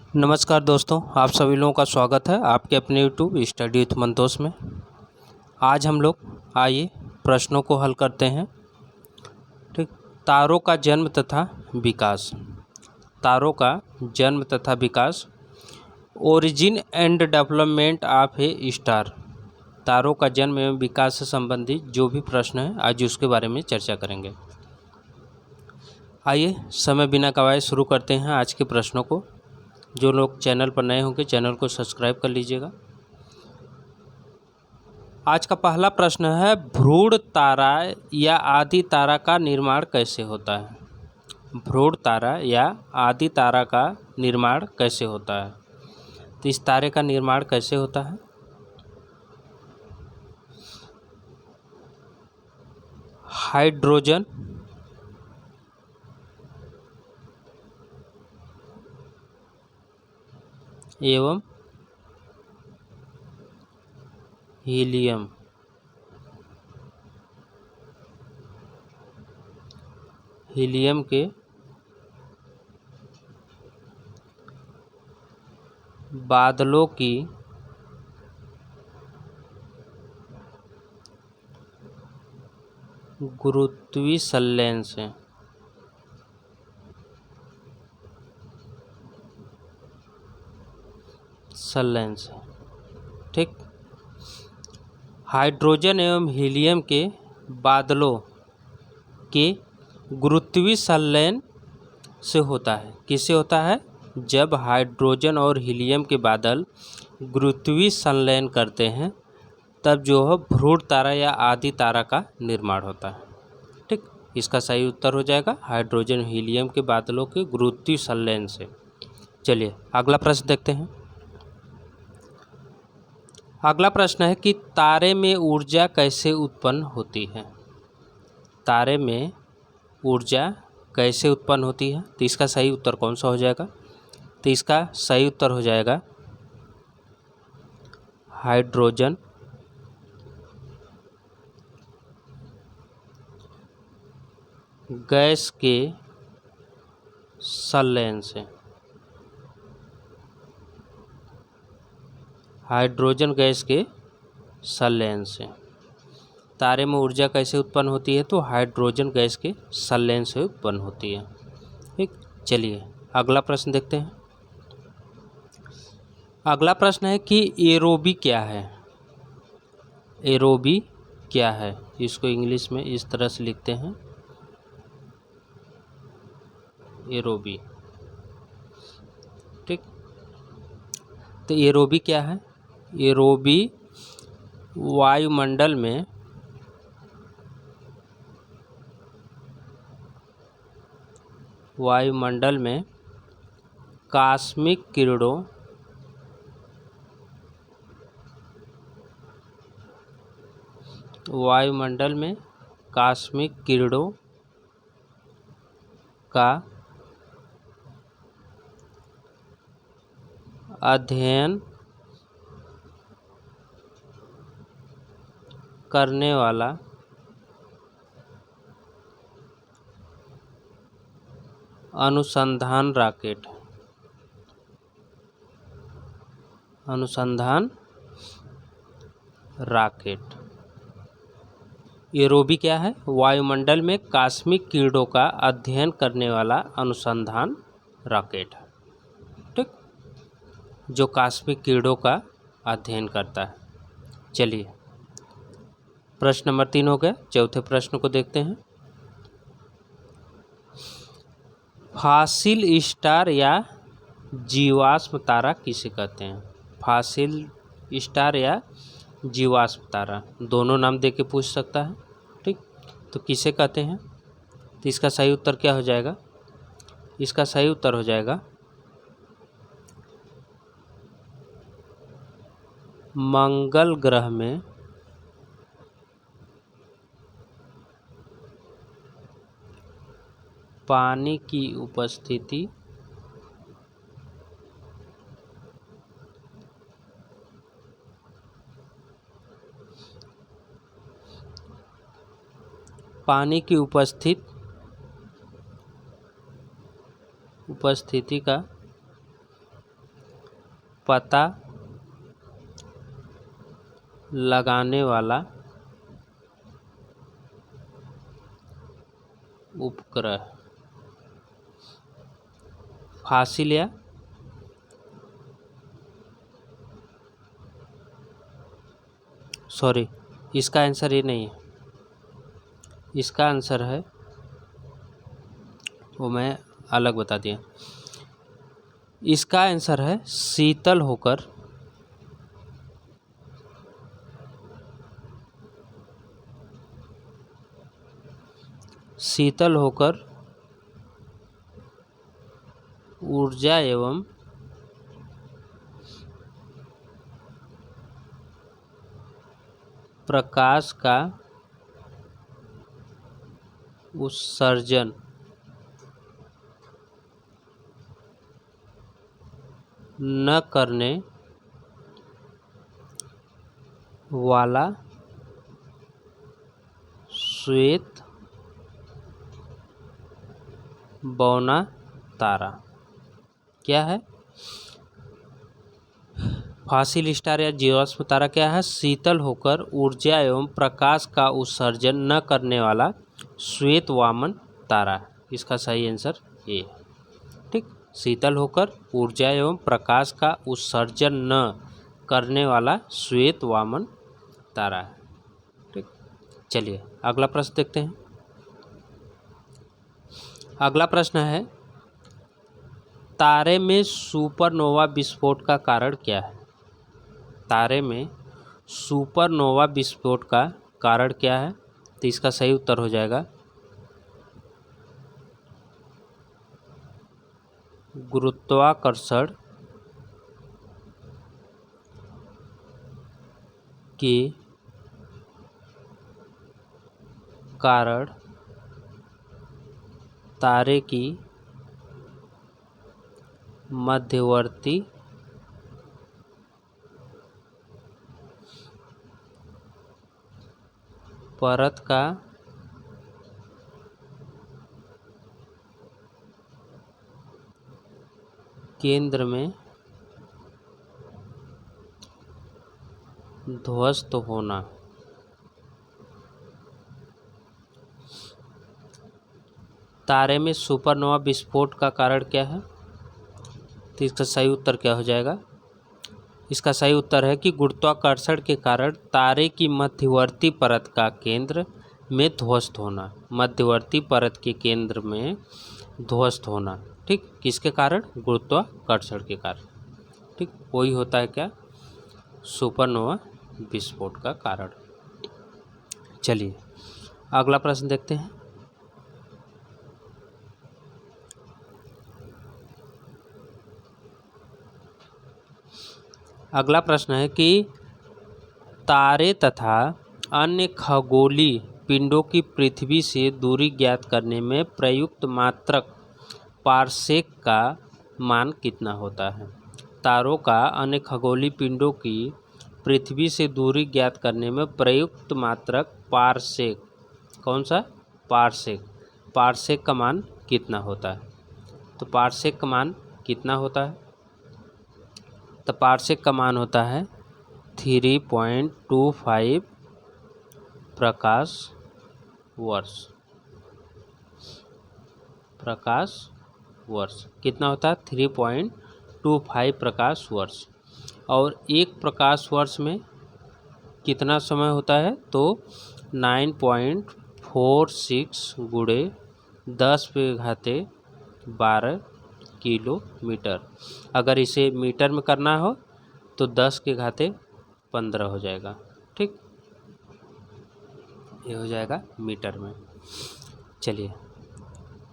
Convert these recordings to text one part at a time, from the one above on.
नमस्कार दोस्तों, आप सभी लोगों का स्वागत है आपके अपने यूट्यूब स्टडी विथ मंतोष में। आज हम लोग आइए प्रश्नों को हल करते हैं। ठीक, तारों का जन्म तथा विकास। तारों का जन्म तथा विकास, origin and development of a star. तारों का जन्म एवं विकास से संबंधित जो भी प्रश्न है आज उसके बारे में चर्चा करेंगे। आइए समय बिना गवाए शुरू करते हैं आज के प्रश्नों को। जो लोग चैनल पर नए होंगे चैनल को सब्सक्राइब कर लीजिएगा। आज का पहला प्रश्न है, भ्रूण तारा या आदि तारा का निर्माण कैसे होता है? भ्रूण तारा या आदि तारा का निर्माण कैसे होता है? तो इस तारे का निर्माण कैसे होता है? हाइड्रोजन एवं हीलियम के बादलों की गुरुत्वीय संलयन से ठीक, हाइड्रोजन एवं हीलियम के बादलों के गुरुत्वीय संलयन से होता है। किससे होता है? जब हाइड्रोजन और हीलियम के बादल गुरुत्वीय संलयन करते हैं तब जो है भ्रूण तारा या आदि तारा का निर्माण होता है। ठीक, इसका सही उत्तर हो जाएगा हाइड्रोजन हीलियम के बादलों के गुरुत्वीय संलयन से। चलिए अगला प्रश्न देखते हैं। अगला प्रश्न है कि तारे में ऊर्जा कैसे उत्पन्न होती है? तारे में ऊर्जा कैसे उत्पन्न होती है? तो इसका सही उत्तर कौन सा हो जाएगा? तो इसका सही उत्तर हो जाएगा हाइड्रोजन गैस के संलयन से। हाइड्रोजन गैस के संलयन से तारे में ऊर्जा कैसे उत्पन्न होती है? तो हाइड्रोजन गैस के संलयन से उत्पन्न होती है। ठीक, चलिए अगला प्रश्न देखते हैं। अगला प्रश्न है कि एरोबी क्या है? एरोबी क्या है? इसको इंग्लिश में इस तरह से लिखते हैं, एरोबी। ठीक, तो एरोबी क्या है? एरोबी वायुमंडल में कॉस्मिक किरणों का अध्ययन करने वाला अनुसंधान रॉकेट। एरोबी क्या है? वायुमंडल में कॉस्मिक किरणों का अध्ययन करने वाला अनुसंधान रॉकेट। ठीक, जो कॉस्मिक किरणों का अध्ययन करता है। चलिए प्रश्न नंबर 3 हो गया। चौथे प्रश्न को देखते हैं। फॉसिल स्टार या जीवाश्म तारा किसे कहते हैं? फॉसिल स्टार या जीवाश्म तारा, दोनों नाम दे के पूछ सकता है। ठीक, तो किसे कहते हैं? तो इसका सही उत्तर क्या हो जाएगा? इसका सही उत्तर हो जाएगा मंगल ग्रह में पानी की उपस्थिति उपस्थिति का पता लगाने वाला उपग्रह। फासिल या सॉरी, इसका आंसर ये नहीं है, इसका आंसर है, वो मैं अलग बता दिया। इसका आंसर है शीतल होकर ऊर्जा एवं प्रकाश का उत्सर्जन न करने वाला श्वेत बौना तारा क्या है? फासिल स्टार या जीवाश्म तारा क्या है? शीतल होकर ऊर्जा एवं प्रकाश का उत्सर्जन न करने वाला श्वेत वामन तारा। इसका सही आंसर ये है। ठीक, शीतल होकर ऊर्जा एवं प्रकाश का उत्सर्जन न करने वाला श्वेत वामन तारा है। ठीक, चलिए अगला प्रश्न देखते हैं। अगला प्रश्न है, तारे में सुपरनोवा विस्फोट का कारण क्या है? तारे में सुपरनोवा विस्फोट का कारण क्या है? तो इसका सही उत्तर हो जाएगा गुरुत्वाकर्षण के कारण तारे की मध्यवर्ती परत का केंद्र में ध्वस्त होना। तारे में सुपरनोवा विस्फोट का कारण क्या है? तो इसका सही उत्तर क्या हो जाएगा? इसका सही उत्तर है कि गुरुत्वाकर्षण के कारण तारे की मध्यवर्ती परत का केंद्र में ध्वस्त होना। मध्यवर्ती परत के केंद्र में ध्वस्त होना। ठीक, किसके कारण? गुरुत्वाकर्षण के कारण। ठीक, वही होता है क्या? सुपरनोवा विस्फोट का कारण। चलिए अगला प्रश्न देखते हैं। अगला प्रश्न है कि तारे तथा अन्य खगोलीय पिंडों की पृथ्वी से दूरी ज्ञात करने में प्रयुक्त मात्रक पारसेक का मान कितना होता है? तारों का अन्य खगोलीय पिंडों की पृथ्वी से दूरी ज्ञात करने में प्रयुक्त मात्रक पारसेक, कौन सा? पारसेक। पारसेक का मान कितना होता है? तो पारसेक का मान कितना होता है? तो पारसेक का मान होता है 3.25 प्रकाश वर्ष। प्रकाश वर्ष कितना होता है? 3.25 प्रकाश वर्ष। और एक प्रकाश वर्ष में कितना समय होता है? तो 9.46 गुणे 10⁻12 किलोमीटर। अगर इसे मीटर में करना हो तो 10⁻15 हो जाएगा। ठीक, ये हो जाएगा मीटर में। चलिए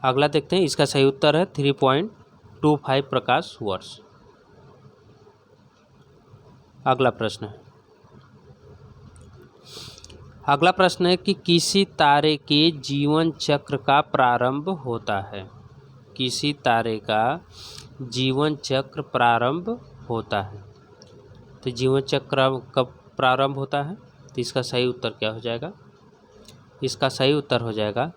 अगला देखते हैं। इसका सही उत्तर है 3.25 प्रकाश वर्ष। अगला प्रश्न है। अगला प्रश्न है कि किसी तारे के जीवन चक्र का प्रारंभ होता है। किसी तारे का जीवन चक्र प्रारंभ होता है। तो जीवन चक्र कब प्रारंभ होता है? तो इसका सही उत्तर क्या हो जाएगा? इसका सही उत्तर हो जाएगा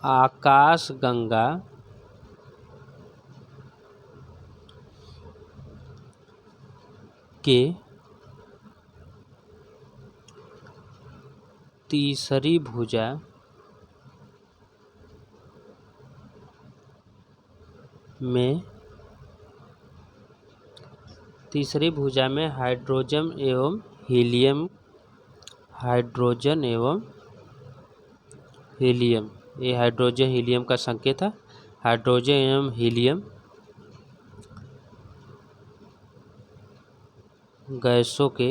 आकाशगंगा के तीसरी भुजा में हाइड्रोजन एवं हीलियम ये हाइड्रोजन हीलियम का संकेत है। हाइड्रोजन एवं हीलियम गैसों के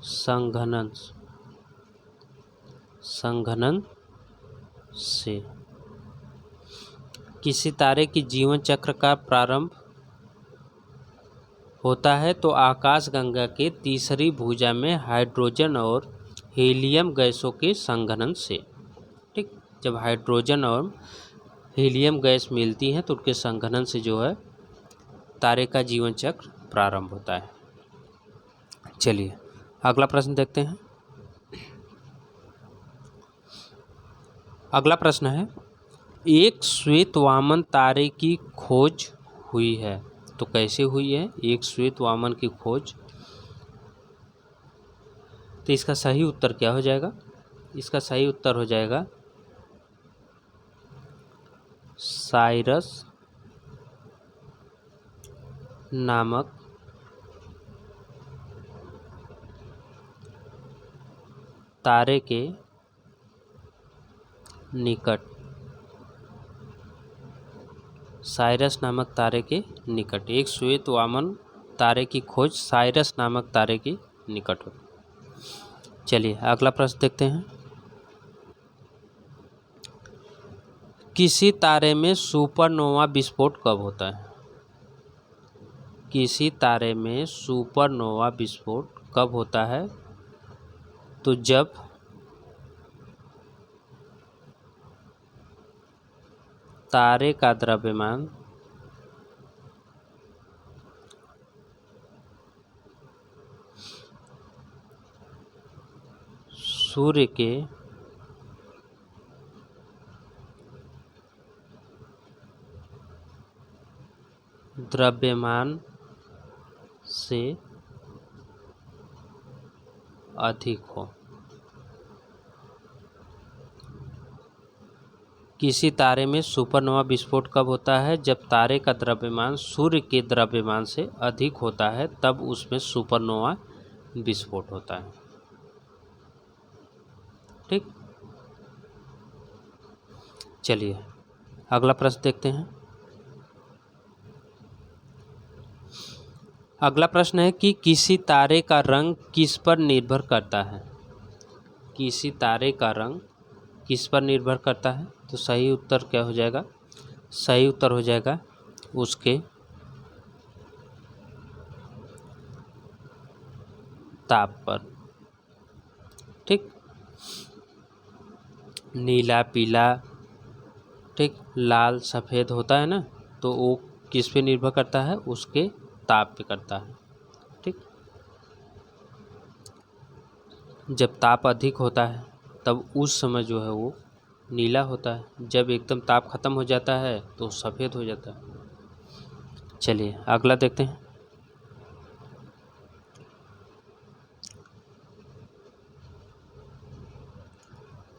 संघनन से किसी तारे की जीवन चक्र का प्रारंभ होता है तो आकाशगंगा के तीसरी भुजा में हाइड्रोजन और हीलियम गैसों के संघनन से। ठीक, जब हाइड्रोजन और हीलियम गैस मिलती हैं तो उनके संघनन से जो है तारे का जीवन चक्र प्रारंभ होता है। चलिए अगला प्रश्न देखते हैं। अगला प्रश्न है, एक श्वेत वामन तारे की खोज हुई है। तो कैसे हुई है एक श्वेत वामन की खोज? तो इसका सही उत्तर क्या हो जाएगा? इसका सही उत्तर हो जाएगा साइरस नामक तारे के निकट। साइरस नामक तारे के निकट एक श्वेत वामन तारे की खोज साइरस नामक तारे के निकट हो। चलिए अगला प्रश्न देखते हैं। किसी तारे में सुपरनोवा विस्फोट कब होता है? किसी तारे में सुपरनोवा विस्फोट कब होता है? तो जब तारे का द्रव्यमान सूर्य के द्रव्यमान से अधिक हो। किसी तारे में सुपरनोवा विस्फोट कब होता है? जब तारे का द्रव्यमान सूर्य के द्रव्यमान से अधिक होता है तब उसमें सुपरनोवा विस्फोट होता है। ठीक, चलिए अगला प्रश्न देखते हैं। अगला प्रश्न है कि किसी तारे का रंग किस पर निर्भर करता है? किसी तारे का रंग किस पर निर्भर करता है? तो सही उत्तर क्या हो जाएगा? सही उत्तर हो जाएगा उसके ताप पर। ठीक, नीला, पीला, ठीक, लाल, सफ़ेद होता है ना, तो वो किस पे निर्भर करता है? उसके ताप पे करता है। ठीक, जब ताप अधिक होता है तब उस समय जो है वो नीला होता है, जब एकदम ताप खत्म हो जाता है तो सफ़ेद हो जाता है। चलिए अगला देखते हैं।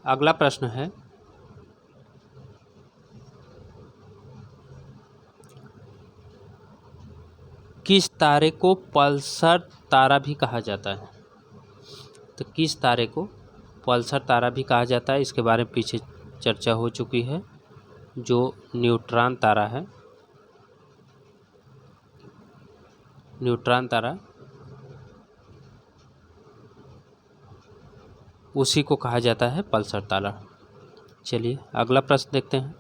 अगला प्रश्न है, किस तारे को पल्सर तारा भी कहा जाता है? तो किस तारे को पल्सर तारा भी कहा जाता है? इसके बारे में पीछे चर्चा हो चुकी है। जो न्यूट्रॉन तारा है, न्यूट्रॉन तारा, उसी को कहा जाता है पल्सर तारा। चलिए अगला प्रश्न देखते हैं।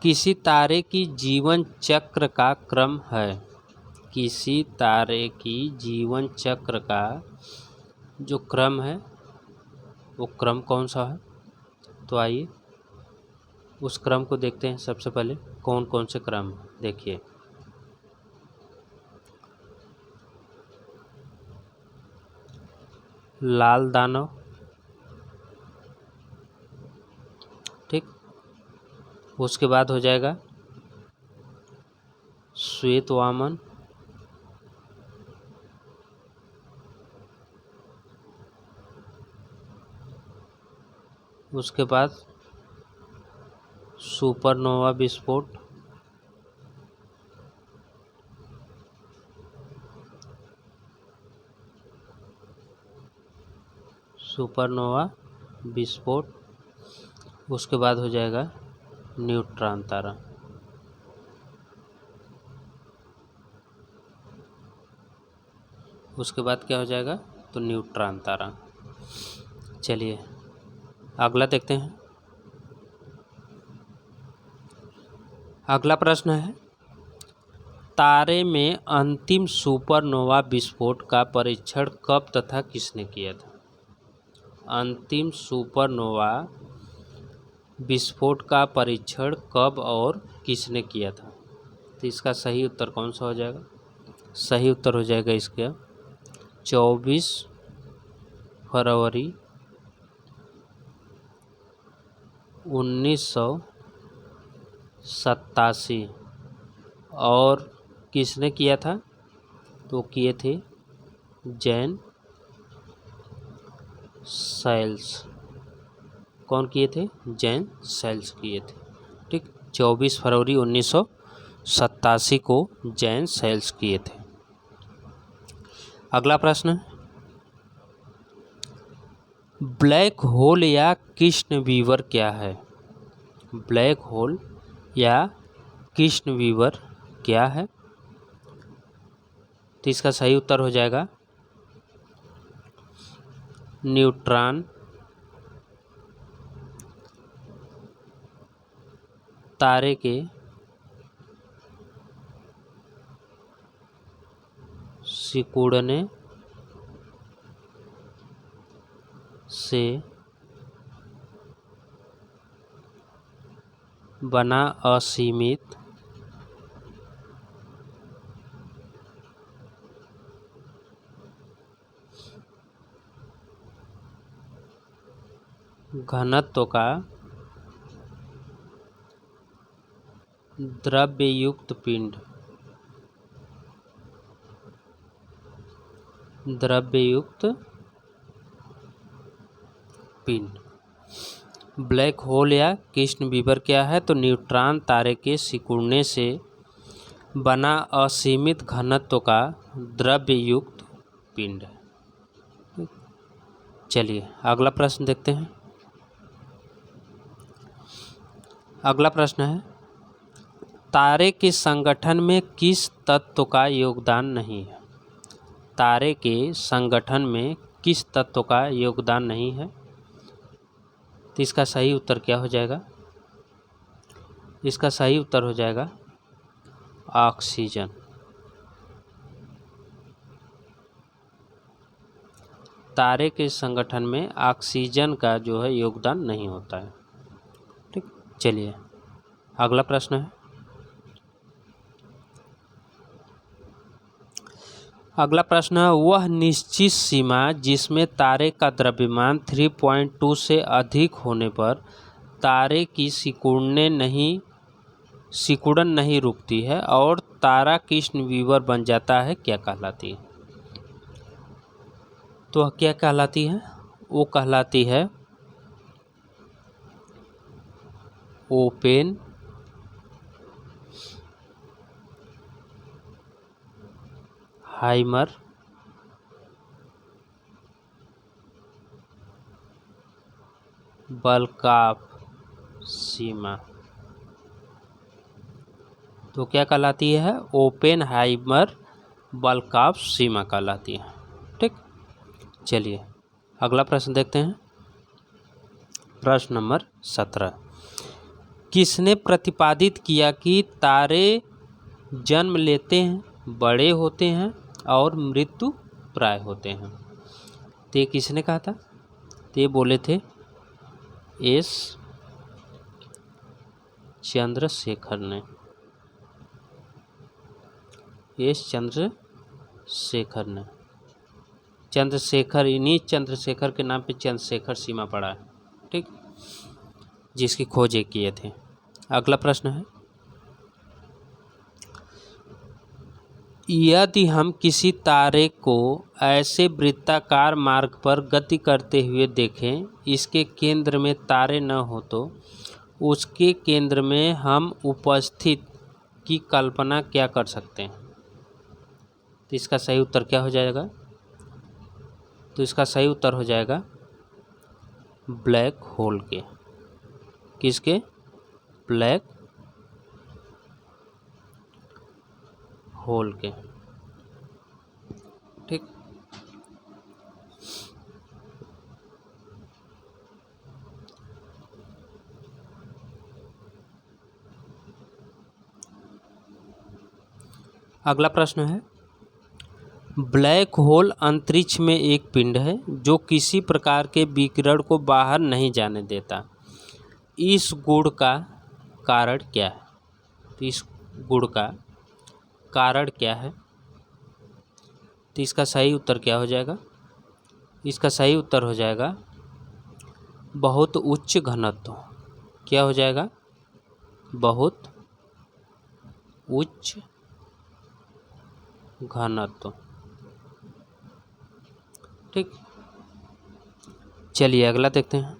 किसी तारे की जीवन चक्र का क्रम है? किसी तारे की जीवन चक्र का जो क्रम है वो क्रम कौन सा है? तो आइए उस क्रम को देखते हैं। सबसे पहले कौन कौन से क्रम देखिए। लाल दानव, ठीक। उसके बाद हो जाएगा श्वेत वामन, उसके बाद सुपरनोवा विस्फोट, सुपरनोवा विस्फोट, उसके बाद हो जाएगा न्यूट्रॉन तारा। उसके बाद क्या हो जाएगा, तो न्यूट्रॉन तारा। चलिए अगला देखते हैं। अगला प्रश्न है, तारे में अंतिम सुपरनोवा विस्फोट का परीक्षण कब तथा किसने किया था? अंतिम सुपरनोवा विस्फोट का परीक्षण कब और किसने किया था? तो इसका सही उत्तर कौन सा हो जाएगा? सही उत्तर हो जाएगा इसका 24 फरवरी 1987। और किसने किया था? तो किए थे जैन सेल्स। कौन किए थे? जैन सेल्स किए थे, ठीक। 24 फरवरी 1987 को जैन सेल्स किए थे। अगला प्रश्न, ब्लैक होल या कृष्ण वीवर क्या है? ब्लैक होल या कृष्ण वीवर क्या है? तो इसका सही उत्तर हो जाएगा न्यूट्रॉन तारे के सिकुड़ने से बना असीमित घनत्व का द्रव्ययुक्त पिंड। द्रव्ययुक्त पिंड। ब्लैक होल या कृष्ण वीवर क्या है? तो न्यूट्रॉन तारे के सिकुड़ने से बना असीमित घनत्व का द्रव्ययुक्त पिंड है। चलिए अगला प्रश्न देखते हैं। अगला प्रश्न है, तारे के संगठन में किस तत्व का योगदान नहीं है? तारे के संगठन में किस तत्व का योगदान नहीं है? तो इसका सही उत्तर क्या हो जाएगा? इसका सही उत्तर हो जाएगा ऑक्सीजन। तारे के संगठन में ऑक्सीजन का जो है योगदान नहीं होता है, ठीक। चलिए अगला प्रश्न है। अगला प्रश्न है, वह निश्चित सीमा जिसमें तारे का द्रव्यमान 3.2 से अधिक होने पर तारे की सिकुड़न नहीं रुकती है और तारा कृष्ण वीवर बन जाता है, क्या कहलाती है? तो क्या कहलाती है? वो कहलाती है ओपेन हाइमर बल्काफ सीमा। तो क्या कहलाती है? ओपेनहाइमर बल्काफ सीमा कहलाती है, ठीक। चलिए अगला प्रश्न देखते हैं। प्रश्न नंबर 17, किसने प्रतिपादित किया कि तारे जन्म लेते हैं, बड़े होते हैं और मृत्यु प्राय होते हैं? तो ये किसने कहा था? तो ये बोले थे एस चंद्रशेखर ने। एस चंद्रशेखर ने। चंद्रशेखर, इन्हीं चंद्रशेखर के नाम पे चंद्रशेखर सीमा पड़ा है, ठीक, जिसकी खोज ये किए थे। अगला प्रश्न है, यदि हम किसी तारे को ऐसे वृत्ताकार मार्ग पर गति करते हुए देखें, इसके केंद्र में तारे न हो तो उसके केंद्र में हम उपस्थित की कल्पना क्या कर सकते हैं? तो इसका सही उत्तर क्या हो जाएगा? तो इसका सही उत्तर हो जाएगा ब्लैक होल के। किसके? ब्लैक होल के, ठीक। अगला प्रश्न है, ब्लैक होल अंतरिक्ष में एक पिंड है जो किसी प्रकार के विकिरण को बाहर नहीं जाने देता। इस गुण का कारण क्या है? तो इस गुण का कारण क्या है? तो इसका सही उत्तर क्या हो जाएगा? इसका सही उत्तर हो जाएगा बहुत उच्च घनत्व। क्या हो जाएगा? बहुत उच्च घनत्व, ठीक। चलिए अगला देखते हैं।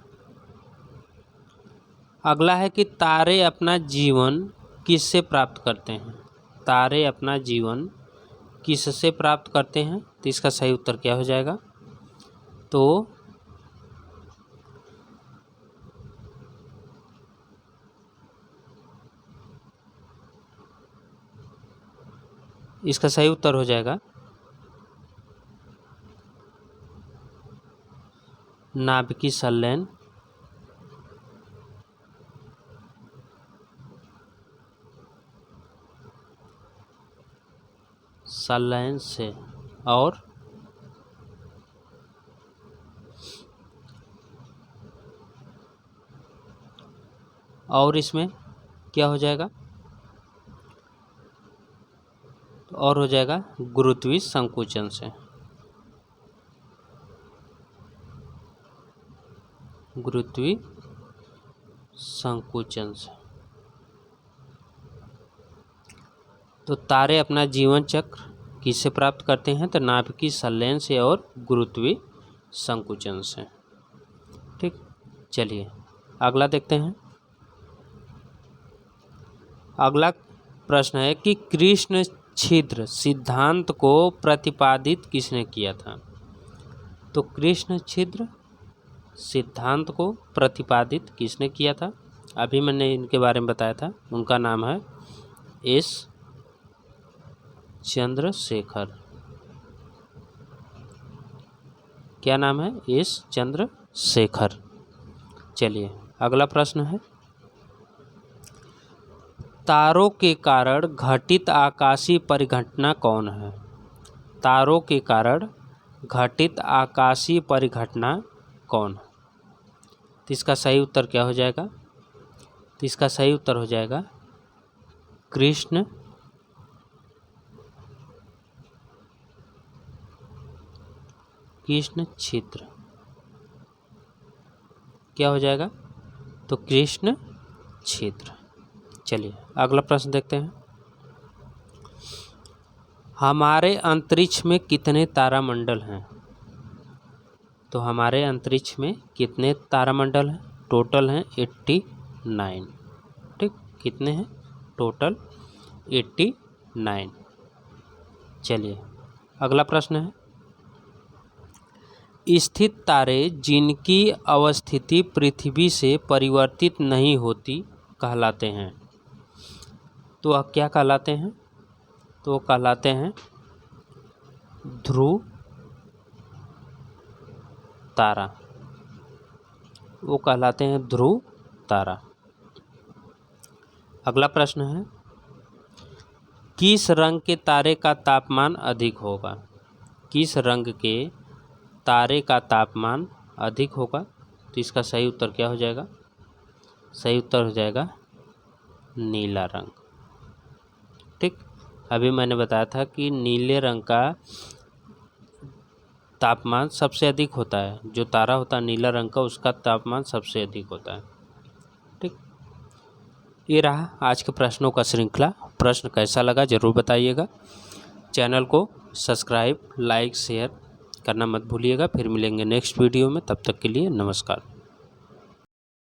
अगला है कि तारे अपना जीवन किससे प्राप्त करते हैं? तारे अपना जीवन किससे प्राप्त करते हैं? तो इसका सही उत्तर क्या हो जाएगा? तो इसका सही उत्तर हो जाएगा नाभिकीय संलयन से। और इसमें क्या हो जाएगा? और हो जाएगा गुरुत्वीय संकुचन से। गुरुत्वीय संकुचन से। तो तारे अपना जीवन चक्र किससे प्राप्त करते हैं? तो नाभिकीय संलयन से और गुरुत्वीय संकुचन से, ठीक। चलिए अगला देखते हैं। अगला प्रश्न है कि कृष्ण छिद्र सिद्धांत को प्रतिपादित किसने किया था? तो कृष्ण छिद्र सिद्धांत को प्रतिपादित किसने किया था? अभी मैंने इनके बारे में बताया था। उनका नाम है एस चंद्रशेखर। क्या नाम है? एस चंद्रशेखर। चलिए अगला प्रश्न है, तारों के कारण घटित आकाशीय परिघटना कौन है? तारों के कारण घटित आकाशीय परिघटना कौन है? तो इसका सही उत्तर क्या हो जाएगा? तो इसका सही उत्तर हो जाएगा कृष्ण छिद्र। क्या हो जाएगा? तो कृष्ण छिद्र। चलिए अगला प्रश्न देखते हैं। हमारे अंतरिक्ष में कितने तारामंडल हैं? तो हमारे अंतरिक्ष में कितने तारामंडल हैं? टोटल हैं 89, ठीक। कितने हैं? टोटल 89। चलिए अगला प्रश्न है, स्थित तारे जिनकी अवस्थिति पृथ्वी से परिवर्तित नहीं होती कहलाते हैं। तो वह क्या कहलाते हैं? तो वो कहलाते हैं ध्रुव तारा। वो कहलाते हैं ध्रुव तारा। अगला प्रश्न है, किस रंग के तारे का तापमान अधिक होगा? किस रंग के तारे का तापमान अधिक होगा? तो इसका सही उत्तर क्या हो जाएगा? सही उत्तर हो जाएगा नीला रंग, ठीक। अभी मैंने बताया था कि नीले रंग का तापमान सबसे अधिक होता है। जो तारा होता है नीला रंग का, उसका तापमान सबसे अधिक होता है। ठीक, ये रहा आज के प्रश्नों का श्रृंखला। प्रश्न कैसा लगा ज़रूर बताइएगा। चैनल को सब्सक्राइब, लाइक, शेयर करना मत भूलिएगा। फिर मिलेंगे नेक्स्ट वीडियो में, तब तक के लिए नमस्कार।